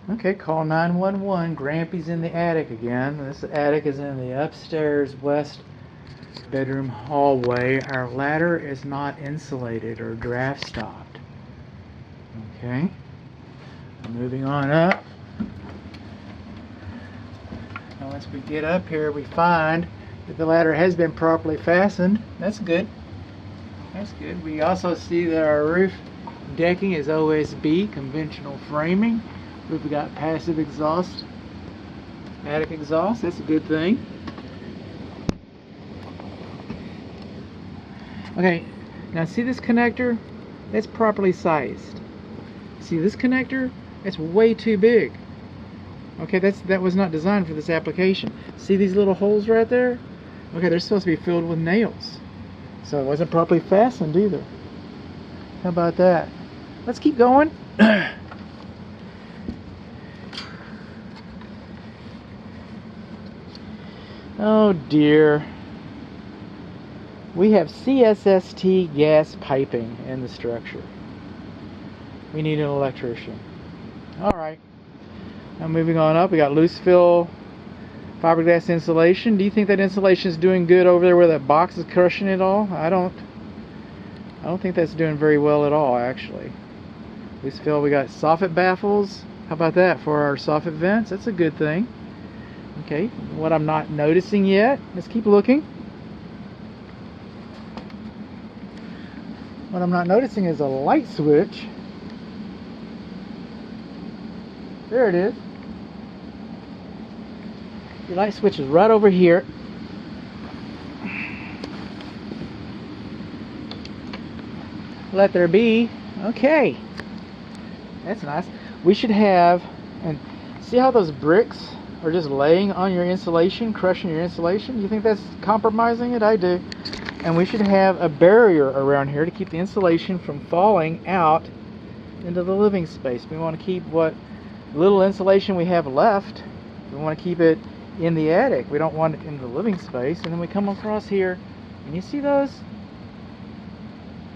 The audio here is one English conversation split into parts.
Okay, call 911. Grampy's in the attic again. This attic is in the upstairs west bedroom hallway. Our ladder is not insulated or draft stopped. Okay, moving on up. Now once we get up here, we find that the ladder has been properly fastened. That's good. That's good. We also see that our roof decking is OSB, conventional framing. We've got passive exhaust, attic exhaust. That's a good thing. Okay, now see this connector? That's properly sized. See this connector? That's way too big. Okay, that was not designed for this application. See these little holes right there? Okay, they're supposed to be filled with nails. So it wasn't properly fastened either. How about that? Let's keep going. Oh dear. We have CSST gas piping in the structure. We need an electrician. Alright. Now moving on up, we got loose fill fiberglass insulation. Do you think that insulation is doing good over there where that box is crushing it all? I don't think that's doing very well at all, actually. Loose fill, we got soffit baffles. How about that for our soffit vents? That's a good thing. Okay, what I'm not noticing yet, let's keep looking. What I'm not noticing is a light switch. There it is. The light switch is right over here. Let there be. Okay. That's nice. We should have, and see how those bricks are just laying on your insulation, crushing your insulation? You think that's compromising it? I do. And we should have a barrier around here to keep the insulation from falling out into the living space. We want to keep what little insulation we have left. We want to keep it in the attic. We don't want it in the living space. And then we come across here, and you see those?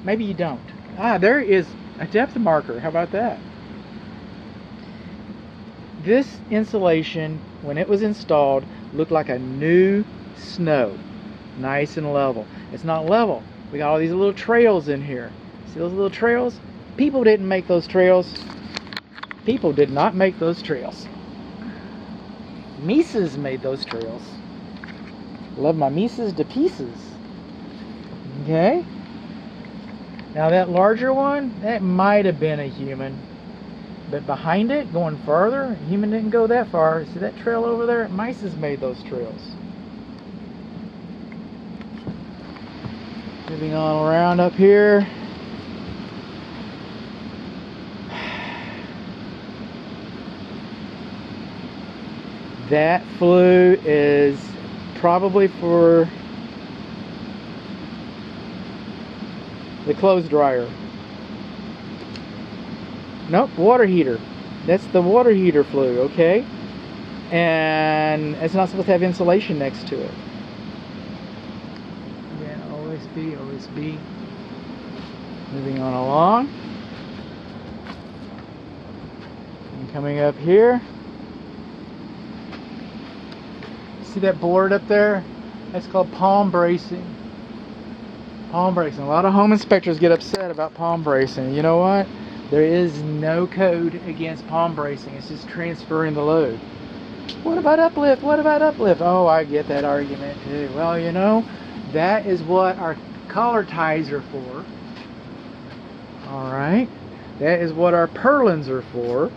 Maybe you don't. Ah, there is a depth marker. How about that? This insulation, when it was installed, looked like a new snow. Nice and level. It's not level. We got all these little trails in here. See those little trails? People didn't make those trails. People did not make those trails. Mises made those trails. Love my Mises to pieces. Okay? Now that larger one, that might have been a human. But behind it, going farther, a human didn't go that far. See that trail over there? Mises made those trails. Moving on around up here. That flue is probably for the clothes dryer. Nope, water heater. That's the water heater flue, okay? And it's not supposed to have insulation next to it. Again, OSB, OSB. Moving on along. And coming up here. See that board up there? That's called palm bracing. Palm bracing. A lot of home inspectors get upset about palm bracing. You know what? There is no code against palm bracing. It's just transferring the load. What about uplift? What about uplift? Oh, I get that argument too. Well, you know, that is what our collar ties are for. Alright. That is what our purlins are for.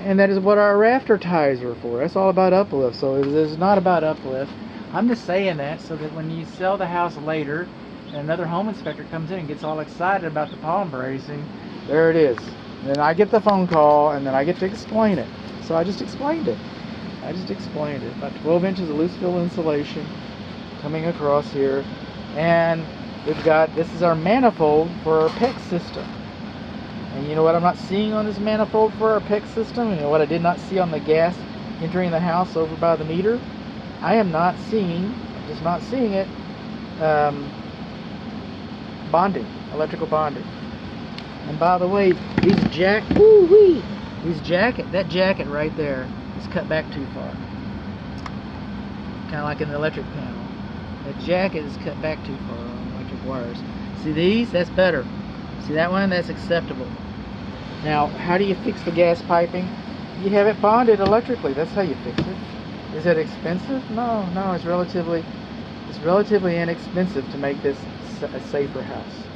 And that is what our rafter ties are for. That's all about uplift. So it's not about uplift. I'm just saying that so that when you sell the house later, and another home inspector comes in and gets all excited about the palm bracing, there it is. And then I get the phone call, and then I get to explain it. So I just explained it. About 12 inches of loose fill insulation coming across here. And we've got, this is our manifold for our PEX system. And you know what I'm not seeing on this manifold for our PEX system? You know what I did not see on the gas entering the house over by the meter? I am not seeing, just not seeing it, bonding, electrical bonding. And by the way, these jack, woo-wee, That jacket right there is cut back too far. Kind of like in the electric panel. That jacket is cut back too far on electric wires. See these? That's better. See that one? That's acceptable. Now, how do you fix the gas piping? You have it bonded electrically. That's how you fix it. Is it expensive? No, it's relatively inexpensive to make this a safer house.